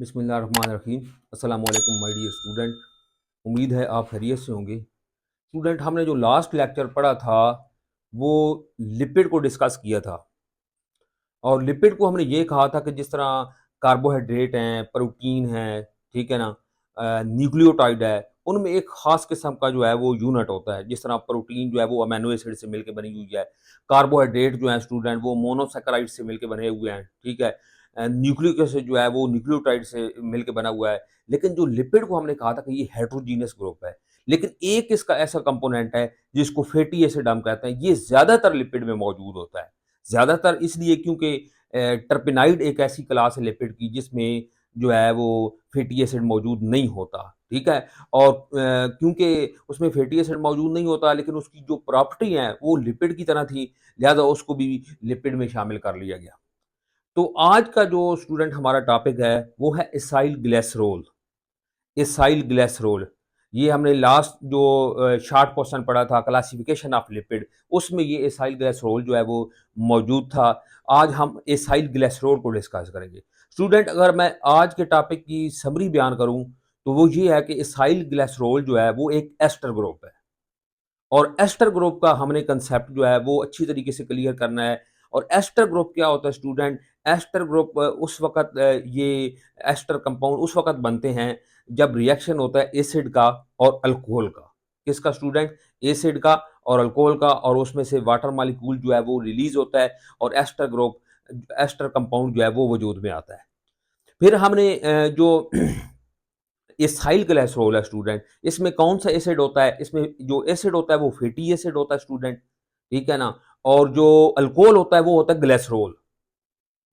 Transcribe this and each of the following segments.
बिस्मिल्लाहिर्रहमानिर्रहीम। अस्सलाम वालेकुम माय डियर स्टूडेंट। उम्मीद है आप खैरियत से होंगे। स्टूडेंट, हमने जो लास्ट लेक्चर पढ़ा था वो लिपिड को डिस्कस किया था, और लिपिड को हमने ये कहा था कि जिस तरह कार्बोहाइड्रेट हैं, प्रोटीन है, ठीक है ना, न्यूक्लियोटाइड है, उनमें एक ख़ास किस्म का जो है वो यूनिट होता है। जिस तरह प्रोटीन जो है वो अमीनो एसिड से मिलकर बनी हुई है, कार्बोहाइड्रेट जो है स्टूडेंट वो मोनोसैकेराइड से मिलकर बने हुए हैं, ठीक है। न्यूक्लिक एसिड जो है वो न्यूक्लियोटाइड से मिलकर बना हुआ है। लेकिन जो लिपिड को हमने कहा था कि ये हेटेरोजीनियस ग्रुप है। लेकिन एक इसका ऐसा कंपोनेंट है जिसको फैटी एसिड हम कहते हैं, ये ज़्यादातर लिपिड में मौजूद होता है। ज़्यादातर इसलिए क्योंकि टर्पेनाइड एक ऐसी क्लास है लिपिड की जिसमें जो है वो फैटी एसिड मौजूद नहीं होता, ठीक है। और क्योंकि उसमें फैटी एसिड मौजूद नहीं होता, लेकिन उसकी जो प्रॉपर्टी है वो लिपिड की तरह थी, लिहाजा उसको भी लिपिड में शामिल कर लिया गया। तो आज का जो स्टूडेंट हमारा टॉपिक है वो है एसाइल ग्लिसरॉल। एसाइल ग्लिसरॉल, ये हमने लास्ट जो शॉर्ट क्वेश्चन पढ़ा था क्लासिफिकेशन ऑफ लिपिड, उसमें ये एसाइल ग्लिसरॉल जो है वो मौजूद था। आज हम एसाइल ग्लिसरॉल को डिस्कस करेंगे। स्टूडेंट, अगर मैं आज के टॉपिक की समरी बयान करूं तो वो ये है कि एसाइल ग्लिसरॉल जो है वो एक एस्टर ग्रुप है, और एस्टर ग्रुप का हमने कंसेप्ट जो है वो अच्छी तरीके से क्लियर करना है। और एस्टर ग्रुप क्या होता है स्टूडेंट? एस्टर ग्रुप उस वक़्त ये एस्टर कंपाउंड उस वक़्त बनते हैं जब रिएक्शन होता है एसिड का और अल्कोहल का। किसका स्टूडेंट? एसिड का और अल्कोहल का, और उसमें से वाटर मॉलिक्यूल जो है वो रिलीज़ होता है और एस्टर ग्रुप, एस्टर कंपाउंड जो है वो वजूद में आता है। फिर हमने जो एसाइल ग्लिसरॉल है स्टूडेंट, इसमें कौन सा एसिड होता है? इसमें जो एसिड होता है वो फैटी एसिड होता है स्टूडेंट, ठीक है ना। और जो अल्कोहल होता है वो होता है ग्लिसरॉल।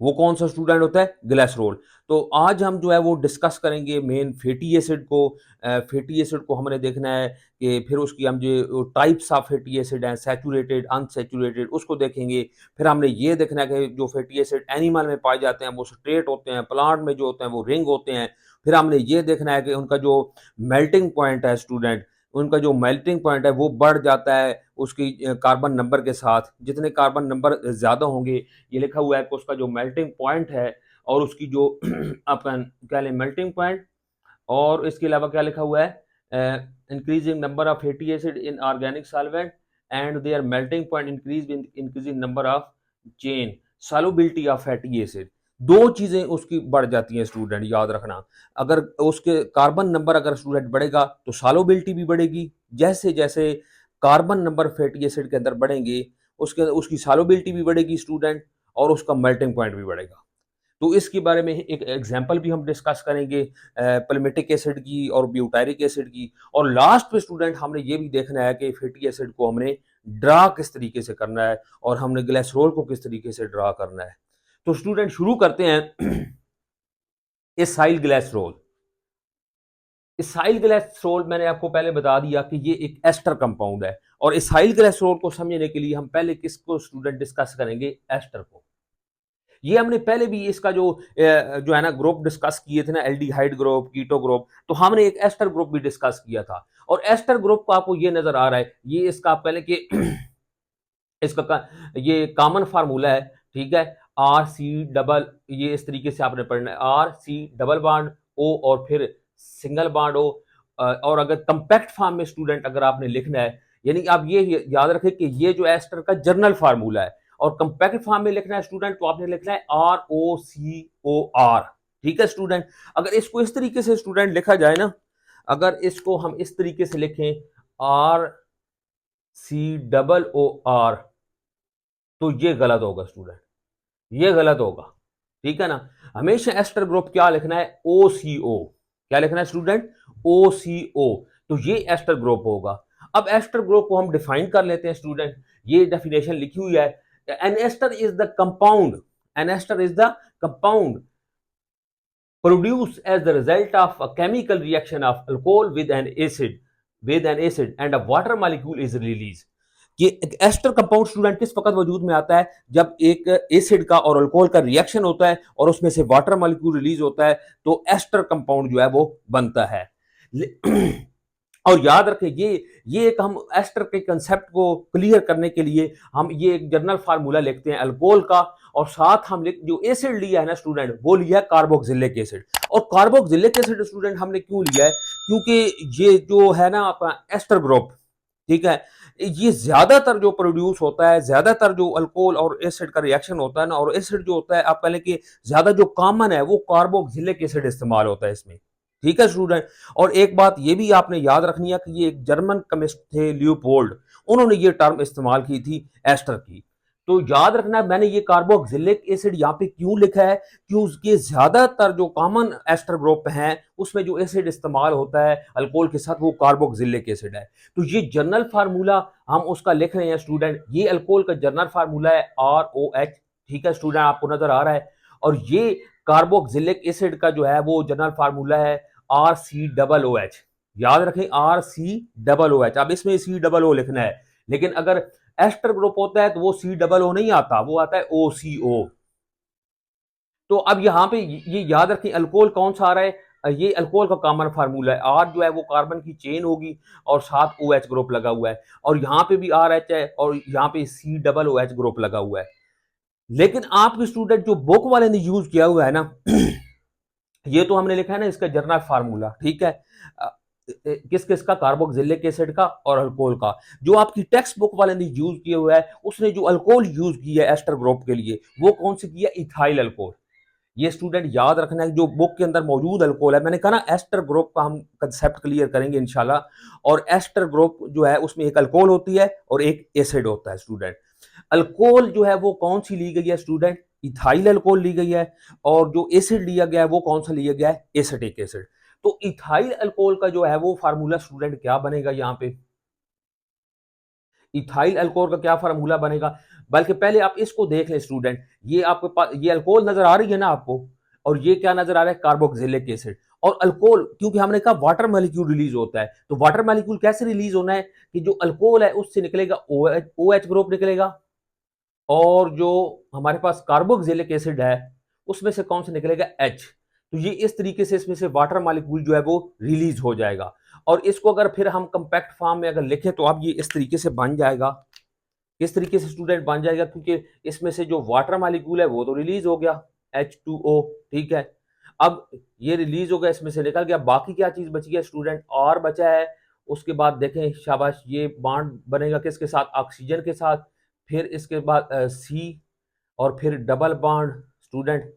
वो कौन सा स्टूडेंट होता है? ग्लिसरॉल। तो आज हम जो है वो डिस्कस करेंगे मेन फैटी एसिड को। फैटी एसिड को हमने देखना है कि फिर उसकी हम जो टाइप्स ऑफ फैटी एसिड हैं, सैचुरेटेड, अनसैचुरेटेड, उसको देखेंगे। फिर हमने ये देखना है कि जो फैटी एसिड एनिमल में पाए जाते हैं वो स्ट्रेट होते हैं, प्लांट में जो होते हैं वो रिंग होते हैं। फिर हमने ये देखना है कि उनका जो मेल्टिंग पॉइंट है स्टूडेंट, उनका जो मेल्टिंग पॉइंट है वो बढ़ जाता है उसकी कार्बन नंबर के साथ। जितने कार्बन नंबर ज़्यादा होंगे, ये लिखा हुआ है कि उसका जो मेल्टिंग पॉइंट है और उसकी जो अपन क्या लें मेल्टिंग पॉइंट, और इसके अलावा क्या लिखा हुआ है? Increasing number of fatty acid in organic solvent and their melting point increase with increasing number of chain solubility of fatty acid. दो चीजें उसकी बढ़ जाती हैं स्टूडेंट, याद रखना। अगर उसके कार्बन नंबर अगर स्टूडेंट बढ़ेगा तो सॉल्युबिलिटी भी बढ़ेगी। जैसे जैसे कार्बन नंबर फैटी एसिड के अंदर बढ़ेंगे उसके उसकी सॉल्युबिलिटी भी बढ़ेगी स्टूडेंट, और उसका मेल्टिंग पॉइंट भी बढ़ेगा। तो इसके बारे में एक एग्जांपल भी हम डिस्कस करेंगे पैल्मिटिक एसिड की और ब्यूटायरिक एसिड की। और लास्ट पे स्टूडेंट हमने ये भी देखना है कि फैटी एसिड को हमने ड्रा किस तरीके से करना है और हमने ग्लिसरॉल को किस तरीके से ड्रा करना है। तो स्टूडेंट शुरू करते हैं। Acyl glycerol. एसाइल ग्लिसरॉल मैंने आपको पहले बता दिया कि ये एक एस्टर कंपाउंड है, और एसाइल ग्लिसरॉल को समझने के लिए हम पहले किसको स्टूडेंट डिस्कस करेंगे? एस्टर को। ये हमने पहले भी इसका जो है ना ग्रुप डिस्कस किए थे ना, एल्डिहाइड ग्रुप, कीटो ग्रुप, तो हमने एक एस्टर ग्रुप भी डिस्कस किया था। और एस्टर ग्रुप को आपको ये नजर आ रहा है, ये इसका पहले कि ये कॉमन फार्मूला है, ठीक है। आर सी डबल, ये इस तरीके से आपने पढ़ना है, R C double bond O और फिर सिंगल बॉन्ड ओ। और अगर कंपैक्ट फॉर्म में स्टूडेंट अगर आपने लिखना है, यानी आप ये याद रखें कि ये जो एस्टर का जर्नल फार्मूला है, और कंपैक्ट फॉर्म में लिखना है स्टूडेंट तो आपने लिखना है आर ओ सी ओ आर, ठीक है स्टूडेंट। अगर इसको इस तरीके से स्टूडेंट लिखा जाए ना, अगर इसको हम इस तरीके से लिखें R C double O R, तो ये गलत होगा स्टूडेंट, ये गलत होगा, ठीक है ना। हमेशा एस्टर ग्रुप क्या लिखना है? ओ सी ओ। क्या लिखना है स्टूडेंट? ओ सी ओ। तो ये एस्टर ग्रुप होगा। अब एस्टर ग्रुप को हम डिफाइन कर लेते हैं स्टूडेंट। ये डेफिनेशन लिखी हुई है, an ester is the compound, an ester is the compound produced as the result of a chemical reaction of alcohol with an acid and a water molecule is released। ये ester compound student किस वक्त वजूद में आता है? जब एक acid का और अल्कोहल का रिएक्शन होता है और उसमें से वाटर मॉलिक्यूल रिलीज होता है, तो एस्टर कंपाउंड जो है वो बनता है। और याद रखें ये एक हम एस्टर के कंसेप्ट को क्लियर करने के लिए हम ये एक जनरल फार्मूला लिखते हैं अल्कोहल का, और साथ हम लिख जो एसिड लिया है ना स्टूडेंट, वो लिया है कार्बोक्सिलिक एसिड। और कार्बोक्सिलिक एसिड स्टूडेंट हमने क्यों लिया है, क्योंकि ये जो है ना आपका एस्टर ग्रुप, ठीक है, ये ज्यादातर जो प्रोड्यूस होता है, ज्यादातर जो अल्कोहल और एसिड का रिएक्शन होता है ना, और एसिड जो होता है आप पहले कि ज्यादा जो कॉमन है वो कार्बोक्सिलिक एसिड इस्तेमाल होता है इसमें, ठीक है स्टूडेंट। और एक बात ये भी आपने याद रखनी है कि ये एक जर्मन केमिस्ट थे लियोपोल्ड, उन्होंने ये टर्म इस्तेमाल की थी एस्टर की। तो याद रखना मैंने ये कार्बोक्सिलिक एसिड यहाँ पे क्यों लिखा है, क्योंकि ज्यादातर जो कॉमन एस्टर ग्रुप हैं उसमें जो एसिड इस्तेमाल होता है अल्कोहल के साथ वो कार्बोक्सिलिक एसिड है। तो ये जनरल फार्मूला हम उसका लिख रहे हैं स्टूडेंट, ये अल्कोहल का जनरल फार्मूला है ROH, ठीक है स्टूडेंट, आपको नजर आ रहा है। और ये कार्बोक्सिलिक एसिड का जो है वो जनरल फार्मूला है RCOOH। याद रखें RCOOH, अब इसमें COO लिखना है, लेकिन अगर एस्टर ग्रुप होता है तो वो COO नहीं आता, वो आता है OCO। तो अब यहां पे ये याद रखें अल्कोहल कौन सा आ रहा है, ये अल्कोहल का कॉमन फार्मूला है। R जो है वो कार्बन की चेन होगी और साथ OH ग्रुप लगा हुआ है, और यहां पे भी RH है और यहां पे COOH ग्रुप लगा हुआ है। लेकिन आपके स्टूडेंट जो बुक वाले ने यूज किया हुआ है ना ये तो हमने लिखा है ना इसका जनरल फार्मूला, ठीक है, किस किस का, कार्बोक्सिलिक एसिड का और अल्कोहल का। जो आपकी टेक्स्ट बुक वाले ने यूज किया हुआ है उसने जो अल्कोहल यूज किया है एस्टर ग्रुप के लिए वो कौन सी किया, इथाइल अल्कोहल। ये स्टूडेंट याद रखना है जो बुक के अंदर मौजूद अल्कोहल है, मैंने कहा ना एस्टर ग्रुप का हम कंसेप्ट क्लियर करेंगे इंशाल्लाह। और एस्टर ग्रुप जो है उसमें एक अल्कोहल होती है और एक एसिड होता है स्टूडेंट। अल्कोहल जो है वो कौन सी ली गई है स्टूडेंट, इथाइल अल्कोहल ली गई है, और जो एसिड लिया गया है वो कौन सा लिया गया है, एसिटिक एसिड। तो इथाइल अल्कोहल का जो है वो फार्मूला स्टूडेंट क्या बनेगा, यहाँ पे इथाइल अल्कोहल का क्या फार्मूला बनेगा, बल्कि पहले आप इसको देख लें स्टूडेंट, ये आपके पास ये अल्कोहल नजर आ रही है ना आपको, और ये क्या नजर आ रहा है, कार्बोक्सिलिक एसिड। और अल्कोहल, क्योंकि हमने कहा वाटर मॉलिक्यूल रिलीज होता है, तो वाटर मॉलिक्यूल कैसे रिलीज होना है कि जो अल्कोहल है उससे निकलेगा OH ग्रुप निकलेगा, और जो हमारे पास कार्बोक्सिलिक एसिड है उसमें से कौन सा निकलेगा, H। तो ये इस तरीके से इसमें से वाटर मॉलिक्यूल जो है वो रिलीज हो जाएगा। और इसको अगर फिर हम कंपैक्ट फॉर्म में अगर लिखें तो अब ये इस तरीके से बन जाएगा, किस तरीके से स्टूडेंट बन जाएगा, क्योंकि इसमें से जो वाटर मॉलिक्यूल है वो तो रिलीज हो गया H2O, ठीक है। अब ये रिलीज हो गया, इसमें से निकल गया, बाकी क्या चीज बची है स्टूडेंट, और बचा है। उसके बाद देखें शाबाश, ये बॉन्ड बनेगा किसके साथ, ऑक्सीजन के साथ, फिर इसके बाद C, और फिर डबल बॉन्ड स्टूडेंट,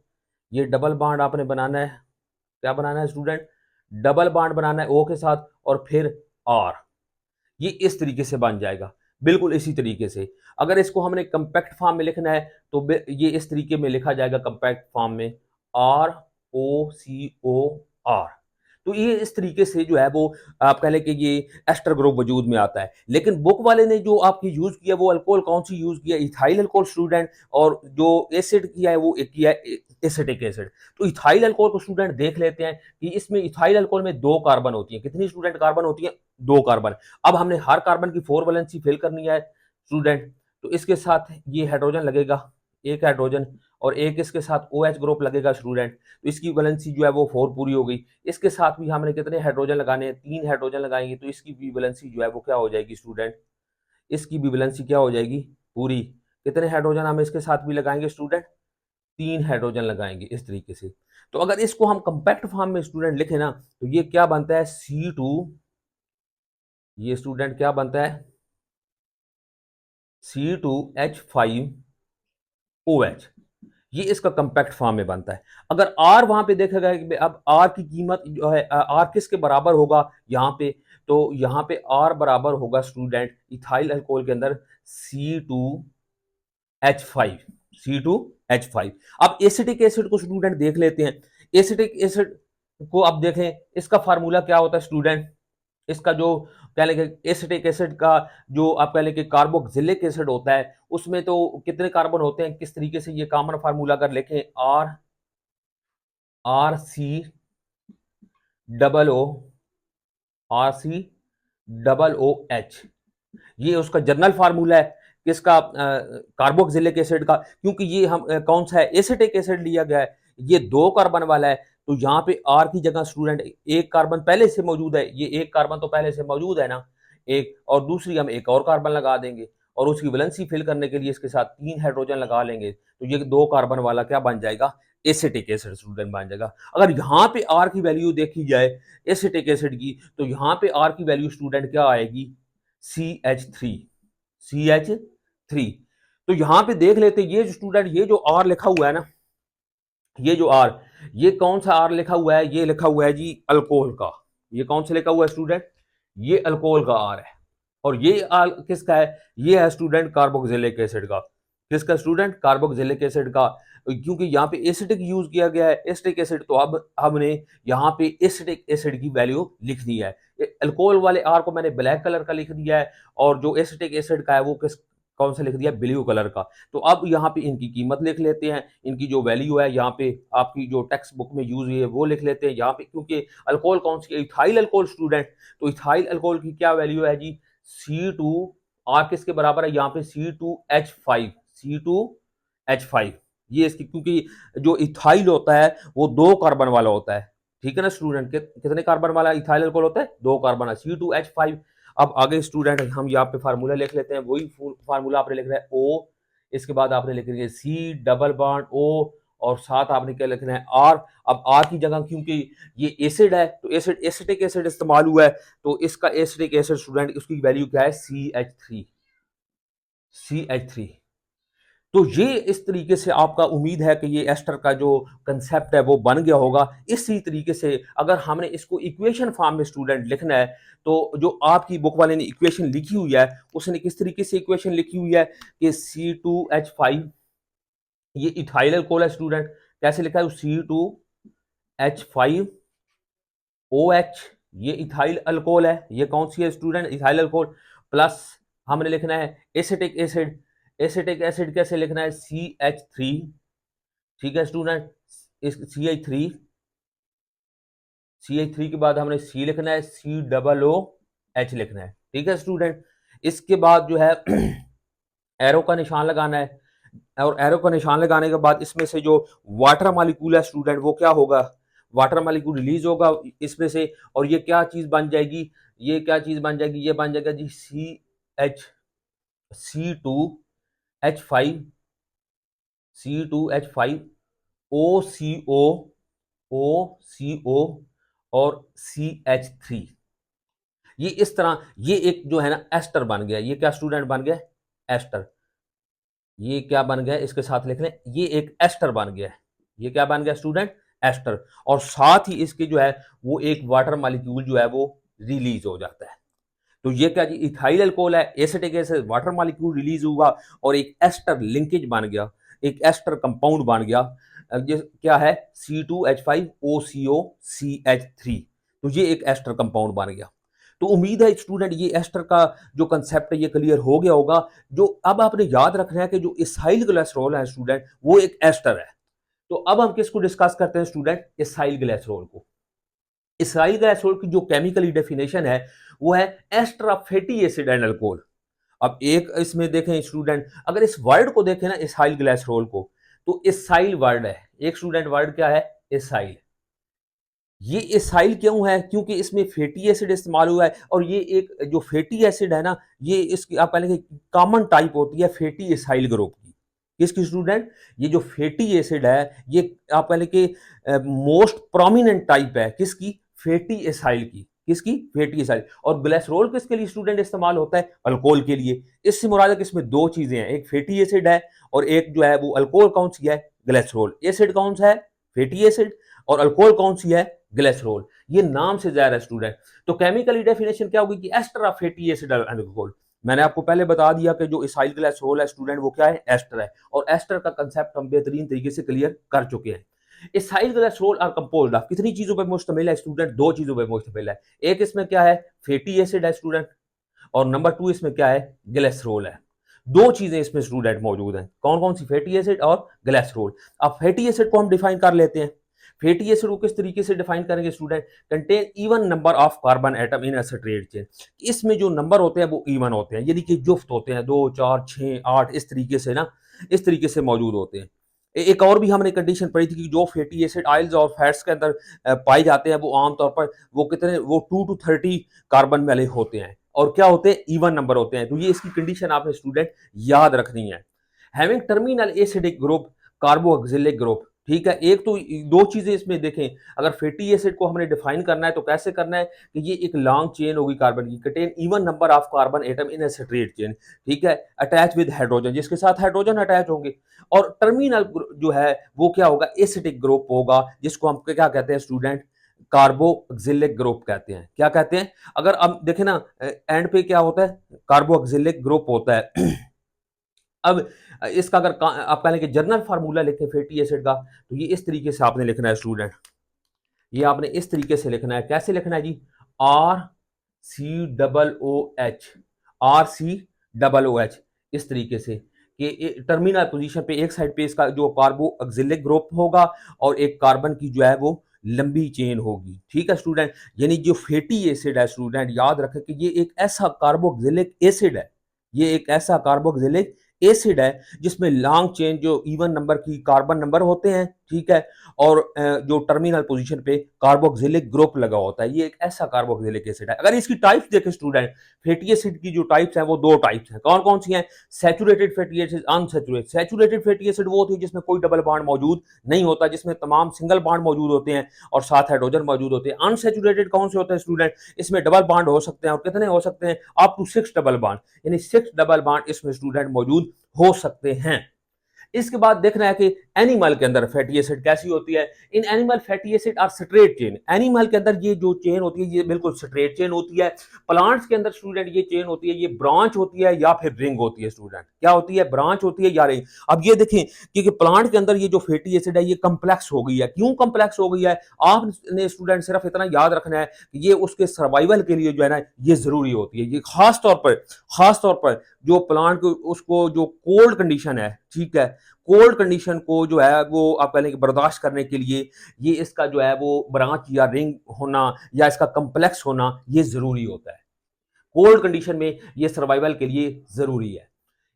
ये डबल बॉन्ड आपने बनाना है, क्या बनाना है स्टूडेंट, डबल बॉन्ड बनाना है O के साथ, और फिर R। ये इस तरीके से बन जाएगा, बिल्कुल इसी तरीके से। अगर इसको हमने कंपैक्ट फॉर्म में लिखना है तो ये इस तरीके में लिखा जाएगा कंपैक्ट फॉर्म में, ROCOR। तो ये इस तरीके से जो है वो आप कह लें कि ये एस्टर ग्रुप वजूद में आता है। लेकिन बुक वाले ने जो आपकी यूज किया वो अल्कोहल कौन सी यूज किया, इथाइल अल्कोहल स्टूडेंट, और जो एसिड किया है वो एक किया है एसिटिक एसिड। तो इथाइल अल्कोहल को स्टूडेंट देख लेते हैं कि इसमें इथाइल अल्कोहल में 2 कार्बन होती है, कितनी स्टूडेंट कार्बन होती है, 2 कार्बन। अब हमने हर कार्बन की 4 वैलेंसी फिल करनी है स्टूडेंट, तो इसके साथ ये हाइड्रोजन लगेगा, एक हाइड्रोजन, और एक इसके साथ OH ग्रुप लगेगा स्टूडेंट, तो इसकी वैलेंसी जो है वो 4 पूरी हो गई। इसके साथ भी हमने कितने हाइड्रोजन लगाने हैं, 3 हाइड्रोजन लगाएंगे, तो इसकी भी वैलेंसी जो है वो क्या हो जाएगी स्टूडेंट, इसकी भी वैलेंसी क्या हो जाएगी, पूरी। कितने हाइड्रोजन हम इसके साथ भी लगाएंगे स्टूडेंट, 3 हाइड्रोजन लगाएंगे इस तरीके से। तो अगर इसको हम कंपैक्ट फॉर्म में स्टूडेंट लिखे ना तो ये क्या बनता है, C2, ये स्टूडेंट क्या बनता है, C2H5OH, ये इसका कंपैक्ट फॉर्म में बनता है। अगर R वहां पे देखा गया कि अब R की कीमत जो है, R किसके बराबर होगा यहाँ पे, तो यहाँ पे R बराबर होगा स्टूडेंट इथाइल अल्कोहल के अंदर C2H5, C2H5। अब एसिटिक एसिड को स्टूडेंट देख लेते हैं, एसिटिक एसिड को अब देखें, इसका फार्मूला क्या होता है स्टूडेंट, इसका जो कह लेंगे एसिटिक एसिड का जो आप कह लेंगे कार्बोक्सिलिक एसिड होता है उसमें तो कितने कार्बन होते हैं, किस तरीके से ये कॉमन फार्मूला अगर लिखें, RC OOH, ये उसका जनरल फार्मूला है किसका, कार्बोक्सिलिक एसिड का, क्योंकि ये हम कौन सा है, एसिटिक एसिड लिया गया है, ये 2 कार्बन वाला है, तो यहाँ पे आर की जगह स्टूडेंट एक कार्बन पहले से मौजूद है, ये एक कार्बन तो पहले से मौजूद है ना एक, और दूसरी हम एक और कार्बन लगा देंगे और उसकी वैलेंसी फिल करने के लिए इसके साथ 3 हाइड्रोजन लगा लेंगे, तो ये 2 कार्बन वाला क्या बन जाएगा, एसिटिक एसिड स्टूडेंट बन जाएगा। अगर यहाँ पे आर की वैल्यू देखी जाए एसिटिक एसिड की, तो यहाँ पे आर की वैल्यू स्टूडेंट क्या आएगी, CH3, CH3। तो यहाँ पे देख लेते हैं, ये जो स्टूडेंट ये जो आर लिखा हुआ है ना, ये जो आर, ये कौन सा आर लिखा हुआ है, ये लिखा हुआ है जी अल्कोहल का। ये कौन सा लिखा हुआ है स्टूडेंट, ये अल्कोहल का आर है। और ये आर किसका है, ये है स्टूडेंट कार्बोक्सिलिक एसिड का। किसका स्टूडेंट, कार्बोक्सिलिक एसिड का। क्योंकि यहाँ पे एसिडिक यूज किया गया है, एसिडिक एसिड, तो अब हमने यहाँ पे एसिडिक एसिड की वैल्यू लिखनी है। अल्कोहल वाले आर को मैंने ब्लैक कलर का लिख दिया है, और जो एसिडिक एसिड का है वो किस कौन सा लिख दिया, ब्लू कलर का। तो अब यहाँ पे इनकी कीमत लिख लेते हैं, इनकी जो वैल्यू है यहाँ पे आपकी जो टेक्स्ट बुक में यूज हुई है वो लिख लेते हैं यहाँ पे, क्योंकि अल्कोहल कौन सी, इथाइल अल्कोहल स्टूडेंट। तो इथाइल अल्कोहल की क्या वैल्यू है जी, C2, आर किसके बराबर है यहाँ पे, C2H5, C2H5। ये इसकी, क्योंकि जो इथाइल होता है वो 2 कार्बन वाला होता है, ठीक है ना स्टूडेंट। कितने कार्बन वाला इथाइल अल्कोहल होता है, 2 कार्बन है, C2H5। अब आगे स्टूडेंट हम यहाँ पे फार्मूला लिख लेते हैं, वही फार्मूला आपने लिखना है O, इसके बाद आपने लिख लिया C डबल बॉन्ड O, और साथ आपने क्या लिखना है R। अब R की जगह क्योंकि ये एसिड है, तो एसिड एसिटिक एसिड इस्तेमाल हुआ है, तो इसका एसिटिक एसिड स्टूडेंट उसकी वैल्यू क्या है, CH3, CH3। तो ये इस तरीके से आपका उम्मीद है कि ये एस्टर का जो कंसेप्ट है वो बन गया होगा। इसी तरीके से अगर हमने इसको इक्वेशन फॉर्म में स्टूडेंट लिखना है, तो जो आपकी बुक वाले ने इक्वेशन लिखी हुई है, उसने किस तरीके से इक्वेशन लिखी हुई है कि C2H5, ये इथाइल अल्कोहल है स्टूडेंट, कैसे लिखा है, C2H5OH, ये इथाइल अल्कोहल है, ये कौन सी है स्टूडेंट, इथाइल अल्कोहल, प्लस हमने लिखना है एसिटिक एसिड। एसिटिक एसिड कैसे लिखना है, CH3, ठीक है स्टूडेंट, इस CH3 के बाद हमने C लिखना है, COOH लिखना है, ठीक है स्टूडेंट। इसके बाद जो है एरो का निशान लगाना है, और एरो का निशान लगाने के बाद इसमें से जो वाटर मालिक्यूल है स्टूडेंट वो क्या होगा, वाटर मालिक्यूल रिलीज होगा इसमें से, और ये क्या चीज बन जाएगी, ये क्या चीज बन जाएगी, ये बन जाएगा जी C2H5, C2H5 OCO और CH3। ये इस तरह, ये एक जो है ना एस्टर बन गया। ये क्या स्टूडेंट बन गया, एस्टर। ये क्या बन गया, इसके साथ लिख लें, ये एक एस्टर बन गया। ये क्या बन गया स्टूडेंट, एस्टर। और साथ ही इसके जो है वो एक वाटर मॉलिक्यूल जो है वो रिलीज हो जाता है। तो ये क्या जी, इथाइल अल्कोहल है, acetic acid, water molecule release हुआ और एक एस्टर लिंकेज बन गया, एक एस्टर कंपाउंड बन गया। ये क्या है, C2H5OCO CH3। तो ये एक एस्टर कंपाउंड बन गया। तो उम्मीद है स्टूडेंट ये एस्टर का जो कंसेप्ट है ये क्लियर हो गया होगा। जो अब आपने याद रखना है कि जो इसाइल ग्लिसरॉल है स्टूडेंट वो एक एस्टर है। तो अब हम किसको डिस्कस करते हैं स्टूडेंट, इसाइल ग्लिसरॉल को। इसाइल ग्लिसरॉल की जो केमिकली डेफिनेशन है वो है ester of fatty acid and alcohol. अब एक इसमें देखें स्टूडेंट, अगर इस वर्ड को देखें ना इसाइल ग्लिसरॉल को, तो इसाइल वर्ड है, एक स्टूडेंट वर्ड क्या है, इसाइल। ये इसाइल क्यों है, क्योंकि इसमें फैटी एसिड इस्तेमाल हुआ है, और ये एक जो फैटी एसिड है ना, ये इसकी आप पहले कॉमन टाइप होती है फैटी इसाइल ग्रुप की। किसकी स्टूडेंट, ये जो फैटी एसिड है ये आप पहले के मोस्ट प्रोमिनेंट टाइप है किसकी, फैटी इसाइल की। किसकी, फैटी इसाइल। और ग्लिसरॉल किसके लिए स्टूडेंट इस्तेमाल होता है, अल्कोहल के लिए। इससे मुराद है कि इसमें दो चीजें हैं, एक फैटी एसिड है और एक जो है वो अल्कोहल कौन सी है, ग्लिसरॉल। एसिड कौन सा है, फैटी एसिड, और अल्कोहल कौन सी है, ग्लिसरॉल। ये नाम से जाहिर है स्टूडेंट। तो केमिकली डेफिनेशन क्या होगी कि ester of fatty acid and alcohol. मैंने आपको पहले बता दिया कि जो इसाइल ग्लिसरॉल है स्टूडेंट वो क्या है, एस्टर है। और एस्टर का कंसेप्ट हम बेहतरीन तरीके से क्लियर कर चुके हैं। इसाइल ग्लिसरॉल आर कंपोज्ड ऑफ कितनी चीजों पर मुश्तमिल है स्टूडेंट, दो चीजों पर मुश्तमिल है। एक इसमें क्या है, फैटी एसिड है स्टूडेंट, और नंबर 2 इसमें क्या है, ग्लिसरॉल है। दो चीजें इसमें स्टूडेंट मौजूद हैं, कौन कौन सी, फैटी एसिड और ग्लिसरॉल। अब फैटी एसिड को हम डिफाइन कर लेते हैं। फैटी एसिड को किस तरीके से डिफाइन करेंगे student, contain even number of carbon atom in straight chain. इसमें जो नंबर होते हैं वो इवन होते हैं, यानी कि जुफ्त होते हैं, 2 4 6 8 इस तरीके से ना, इस तरीके से मौजूद होते हैं। एक और भी हमने कंडीशन पढ़ी थी कि जो फैटी एसिड ऑयल्स और फैट्स के अंदर पाए जाते हैं वो आमतौर पर वो 2 to 30 कार्बन वाले होते हैं और क्या होते हैं, इवन नंबर होते हैं। तो ये इसकी कंडीशन आपने स्टूडेंट याद रखनी है। Having terminal acidic group, carboxylic group, ठीक है। एक तो दो चीजें इसमें देखें, अगर फैटी एसिड को हमने डिफाइन करना है तो कैसे करना है कि ये एक लॉन्ग चेन होगी कार्बन की, contain even number of carbon atom in a straight chain, ठीक है, अटैच विद हाइड्रोजन, जिसके साथ हाइड्रोजन अटैच होंगे। और टर्मिनल जो है वो क्या होगा, एसिडिक ग्रुप होगा, जिसको हम क्या कहते हैं स्टूडेंट, कार्बोक्सिलिक ग्रुप कहते हैं। क्या कहते हैं, अगर अब देखें ना एंड पे क्या होता है, कार्बोक्सिलिक ग्रुप होता है। अब इसका अगर आप कहें कि जर्नल फार्मूला लिखें फैटी एसिड का, तो ये इस तरीके से आपने लिखना है स्टूडेंट, ये आपने इस तरीके से लिखना है। कैसे लिखना है जी, RCOOH, RCOOH, इस तरीके से कि टर्मिनल पोजीशन पे एक साइड पे इसका जो कार्बोक्सिलिक ग्रुप होगा और एक कार्बन की जो है वो लंबी चेन होगी, ठीक है स्टूडेंट। यानी जो फैटी एसिड है स्टूडेंट, याद रखें कि ये एक ऐसा कार्बोक्सिलिक एसिड है, ये एक ऐसा कार्बोक्सिलिक एसिड है जिसमें लॉन्ग चेन जो इवन नंबर की कार्बन नंबर होते हैं, ठीक है, और जो टर्मिनल पोजीशन पे कार्बोक्सिलिक ग्रुप लगा होता है, ये एक ऐसा कार्बोक्सिलिक एसिड है। अगर इसकी टाइप्स देखें स्टूडेंट, फैटी एसिड की जो टाइप्स हैं वो दो टाइप्स हैं। कौन कौन सी हैं, saturated fatty acid, unsaturated. Saturated fatty acid वो होती है जिसमें कोई डबल बॉन्ड मौजूद नहीं होता, जिसमें तमाम सिंगल बॉन्ड मौजूद होते हैं और साथ हाइड्रोजन मौजूद होते हैं। अनसैचुरेटेड कौन से होते हैं स्टूडेंट, इसमें डबल बॉन्ड हो सकते हैं, और कितने हो सकते हैं, अप टू 6 डबल बॉन्ड, यानी 6 डबल बॉन्ड इसमें स्टूडेंट मौजूद हो सकते हैं। इसके बाद देखना है कि एनिमल के अंदर फैटी एसिड कैसी होती है। In animal fatty acid are straight chain, animal के अंदर ये जो चेन होती है ये बिल्कुल स्ट्रेट चेन होती है। प्लांट्स के अंदर स्टूडेंट ये चेन होती है, ये ब्रांच होती है या फिर रिंग होती है स्टूडेंट, क्या होती है, ब्रांच होती है या रिंग। अब ये देखें कि प्लांट के अंदर ये जो फैटी एसिड है ये कम्प्लेक्स हो गई है। क्यों कम्प्लेक्स हो गई है, आपने स्टूडेंट सिर्फ इतना याद रखना है कि ये उसके सर्वाइवल के लिए जो है ना ये जरूरी होती है। ये खास तौर पर जो प्लांट को उसको जो कोल्ड कंडीशन है, ठीक है, कोल्ड कंडीशन को जो है वो आप कह लें कि बर्दाश्त करने के लिए ये इसका जो है वो ब्रांच या रिंग होना या इसका कम्प्लेक्स होना ये जरूरी होता है। कोल्ड कंडीशन में ये सर्वाइवल के लिए जरूरी है।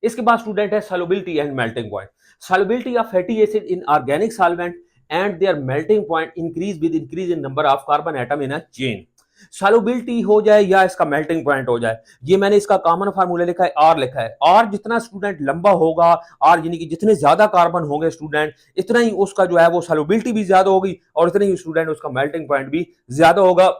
इसके बाद स्टूडेंट है solubility and melting point. Solubility of fatty acid in organic solvent and their melting point increase with increase in number of carbon atom in a chain. Solubility हो जाए या इसका मेल्टिंग पॉइंट हो जाए, ये मैंने इसका कॉमन फार्मूला लिखा है, आर लिखा है। आर जितना स्टूडेंट लंबा होगा, आर यानी कि जितने ज्यादा कार्बन होंगे स्टूडेंट, इतना ही उसका जो है वो सॉल्युबिलिटी भी ज्यादा होगी और इतने ही स्टूडेंट उसका मेल्टिंग पॉइंट भी ज्यादा होगा।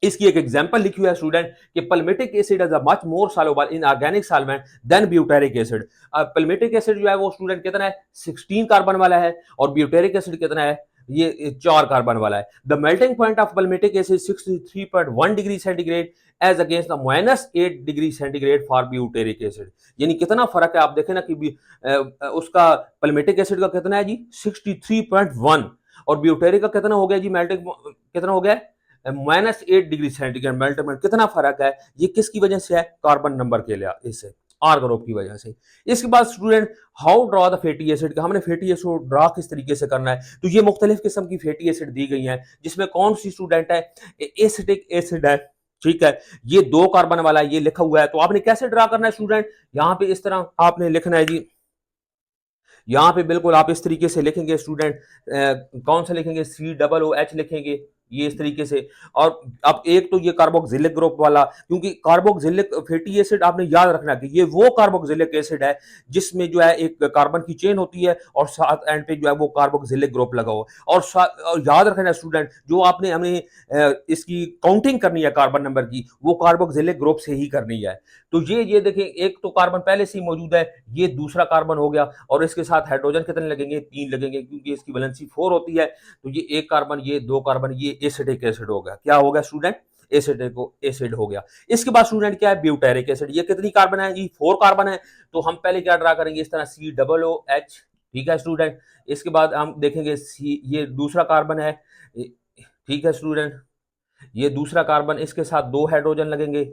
इसकी एक एग्जांपल लिखी हुई है स्टूडेंट कि palmitic acid is a much more soluble in organic solvent than butyric acid. Palmitic acid जो है वो स्टूडेंट कितना है, 16 कार्बन वाला है, और ब्यूटेरिक एसिड कितना है, ये 4 कार्बन वाला है। The melting point of palmitic acid 63.1 degree centigrade as against the -8 degree centigrade for butyric acid. यानी कितना फर्क है, आप देखें ना कि उसका पल्मेटिक एसिड का कितना है जी 63.1 और ब्यूटेरिक का कितना हो गया जी, मेल्टिंग कितना हो गया, -8 डिग्री सेंटीग्रेड। मेल्टमेंट कितना फर्क है, ये किसकी वजह से है, कार्बन नंबर के लिए, इससे आर ग्रुप की वजह से। इसके बाद student how draw the fatty acid, हमने फैटी एसिड ड्रॉ किस तरीके से करना है। तो ये मुख्तलिफ किस्म की फैटी एसिड दी गई है, जिसमें कौन सी स्टूडेंट है, एसिटिक एसिड है, ठीक है, ये 2 कार्बन वाला ये लिखा हुआ है। तो आपने कैसे ड्रॉ करना है स्टूडेंट, यहाँ पे इस तरह आपने लिखना है जी, यहाँ पे बिल्कुल आप इस तरीके से लिखेंगे स्टूडेंट, कौन सा लिखेंगे, COOH लिखेंगे, ये इस तरीके से। और अब एक तो ये कार्बोक्सिलिक ग्रुप वाला, क्योंकि कार्बोक्सिलिक फैटी एसिड आपने याद रखना कि ये वो कार्बोक्सिलिक एसिड है जिसमें जो है एक कार्बन की चेन होती है और साथ एंड पे जो है वो कार्बोक्सिलिक ग्रुप लगा हो। और याद रखना स्टूडेंट, जो आपने हमें इसकी काउंटिंग करनी है कार्बन नंबर की, वो कार्बोक्सिलिक ग्रुप से ही करनी है। तो ये देखें, एक तो कार्बन पहले से ही मौजूद है, ये दूसरा कार्बन हो गया, और इसके साथ हाइड्रोजन कितने लगेंगे, 3 लगेंगे, क्योंकि इसकी वैलेंसी 4 होती है। तो ये 1 कार्बन, ये 2 कार्बन, ये एसिडिक एसिड हो गया। क्या हो गया स्टूडेंट, एसिडिक एसिड हो गया। इसके बाद स्टूडेंट क्या है, ब्यूटेरिक एसिड। ये कितनी कार्बन है जी, 4 कार्बन है। तो हम पहले क्या ड्रा करेंगे, इस तरह COOH, ठीक है स्टूडेंट। इसके बाद हम देखेंगे ये दूसरा कार्बन है, ठीक है स्टूडेंट, ये दूसरा कार्बन, इसके साथ 2 हाइड्रोजन लगेंगे।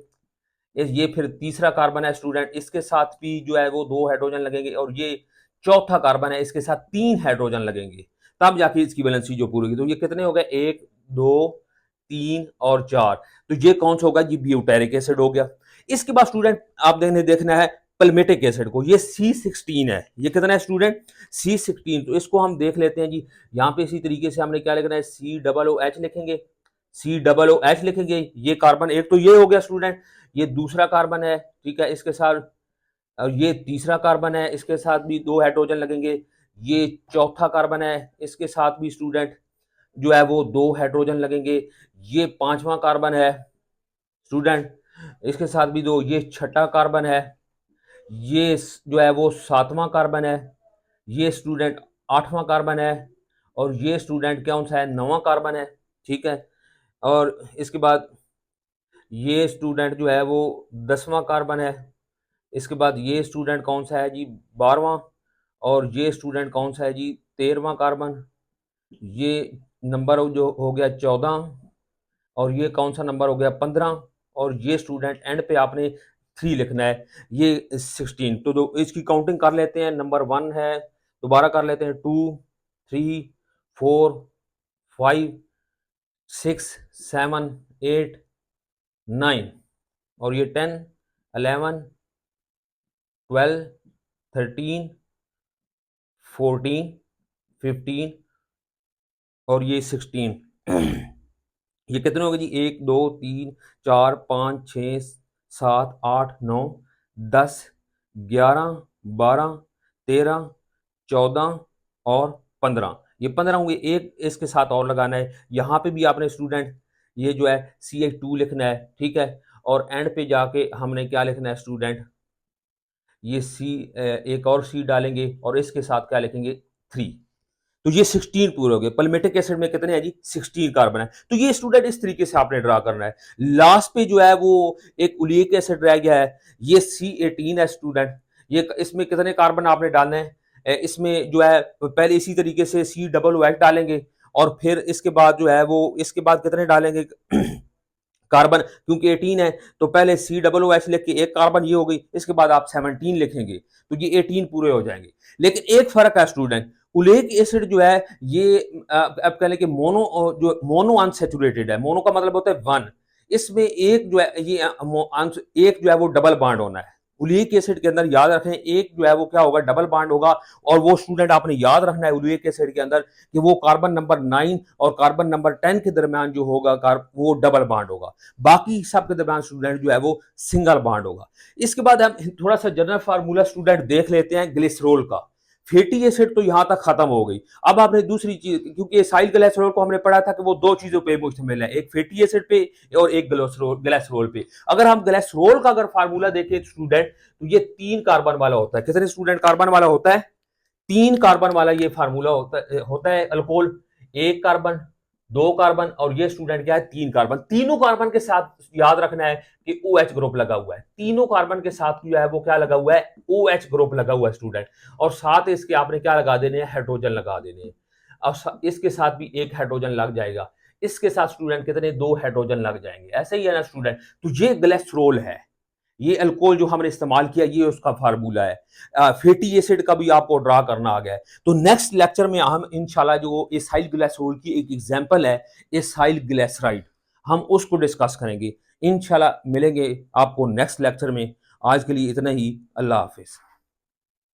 ये फिर तीसरा कार्बन है स्टूडेंट, इसके साथ भी जो है वो 2 हाइड्रोजन लगेंगे, और ये चौथा कार्बन है, इसके साथ 3 हाइड्रोजन लगेंगे, तब जाके इसकी वैलेंसी जो पूरी। तो ये कितने हो गए, 1 2 3 और 4। तो ये कौन सा होगा जी, ब्यूटेरिक एसिड हो गया। इसके बाद स्टूडेंट आप देखना है पल्मेटिक एसिड को। ये C16 है, ये कितना है स्टूडेंट, C16। तो इसको हम देख लेते हैं जी। यहाँ पे इसी तरीके से हमने क्या लिखना है, COOH लिखेंगे, COOH लिखेंगे। ये कार्बन एक तो ये हो गया स्टूडेंट, ये दूसरा कार्बन है, ठीक है, इसके साथ, और ये तीसरा कार्बन है, इसके साथ भी 2 हाइड्रोजन लगेंगे। ये चौथा कार्बन है, इसके साथ भी स्टूडेंट जो है वो 2 हाइड्रोजन लगेंगे। ये 5वां कार्बन है स्टूडेंट, इसके साथ भी 2। ये छठा कार्बन है, ये जो है वो 7वां कार्बन है। ये स्टूडेंट 8वां कार्बन है, और ये स्टूडेंट कौन सा है, 9वां कार्बन है, ठीक है। और इसके बाद ये स्टूडेंट जो है वो 10वां कार्बन है। इसके बाद ये स्टूडेंट कौन सा है जी, 12वां। और ये स्टूडेंट कौन सा है जी, 13वां कार्बन। ये नंबर जो हो गया 14, और ये कौन सा नंबर हो गया 15। और ये स्टूडेंट एंड पे आपने 3 लिखना है, ये 16। तो इसकी काउंटिंग कर लेते हैं। नंबर 1 है, दोबारा कर लेते हैं, 2 3 4 5 6 7 8 9, और ये 10 11 12 13 14 15, और ये 16। ये कितने हो गए जी, 1 2 3 4 5 6 7 8 9 10 11 12 13 14 और 15। ये 15 होंगे। एक इसके साथ और लगाना है, यहाँ पे भी आपने स्टूडेंट ये जो है CH2 लिखना है, ठीक है। और एंड पे जाके हमने क्या लिखना है स्टूडेंट, ये एक और C डालेंगे, और इसके साथ क्या लिखेंगे, 3। तो ये 16 पूरे हो गए। पल्मेटिक एसिड में कितने हैं जी, 16 कार्बन है। तो ये स्टूडेंट इस तरीके से आपने ड्रा करना है। लास्ट पे जो है वो एक ओलिक एसिड रह गया है, ये C18 है स्टूडेंट। ये इसमें कितने कार्बन आपने डालने हैं, इसमें जो है पहले इसी तरीके से COOH डालेंगे, और फिर इसके बाद जो है वो इसके बाद कितने डालेंगे कार्बन, क्योंकि 18 है तो पहले COOH लिख के एक कार्बन ये हो गई, इसके बाद आप 17 लिखेंगे, तो ये 18 पूरे हो जाएंगे। लेकिन एक फर्क है स्टूडेंट, ओलेइक एसिड जो है ये अब कह लें कि मोनो अनसैचुरेटेड है। मोनो का मतलब होता है 1। इसमें एक जो है ये एक जो है वो डबल बॉन्ड होना है। ओलेइक एसिड के अंदर याद रखें, एक जो है वो क्या होगा, डबल बॉन्ड होगा। और वो स्टूडेंट आपने याद रखना है ओलेइक एसिड के अंदर कि वो कार्बन नंबर 9 और कार्बन नंबर 10 के दरमियान जो होगा वो डबल बॉन्ड होगा। बाकी सब के दरमियान स्टूडेंट जो है वो सिंगल बॉन्ड होगा। इसके बाद हम थोड़ा सा जनरल फार्मूला स्टूडेंट देख लेते हैं ग्लिसरॉल का। फैटी एसिड तो यहां तक खत्म हो गई। अब आपने दूसरी चीज, क्योंकि एसाइल ग्लिसरॉल को हमने पढ़ा था कि वो 2 चीजों पे मुश्तमिल है, एक फैटी एसिड पे और एक ग्लिसरॉल पे। अगर हम ग्लिसरॉल का अगर फार्मूला देखें स्टूडेंट, तो ये 3 कार्बन वाला होता है। कितने स्टूडेंट कार्बन वाला होता है, 3 कार्बन वाला ये फार्मूला होता है अल्कोहल। 1 कार्बन, 2 कार्बन, और ये स्टूडेंट क्या है, 3 कार्बन। तीनों कार्बन के साथ याद रखना है कि OH ग्रुप लगा हुआ है। तीनों कार्बन के साथ जो है वो क्या लगा हुआ है, OH ग्रुप लगा हुआ है स्टूडेंट। और साथ इसके आपने क्या लगा देने हैं, हाइड्रोजन लगा देने हैं। और इसके साथ भी एक हाइड्रोजन लग जाएगा। इसके साथ स्टूडेंट कितने, 2 हाइड्रोजन लग जाएंगे। ऐसे ही है ना स्टूडेंट। तो ये ग्लिसरॉल है, ये अल्कोहल जो हमने इस्तेमाल किया, ये उसका फार्मूला है। फैटी एसिड का भी आपको ड्रा करना आ गया है। तो नेक्स्ट लेक्चर में हम इंशाल्लाह जो एसाइल ग्लिसरॉल की एक एग्जांपल है, एसाइल ग्लिसराइड, हम उसको डिस्कस करेंगे। इंशाल्लाह मिलेंगे आपको नेक्स्ट लेक्चर में। आज के लिए इतना ही। अल्लाह हाफिज।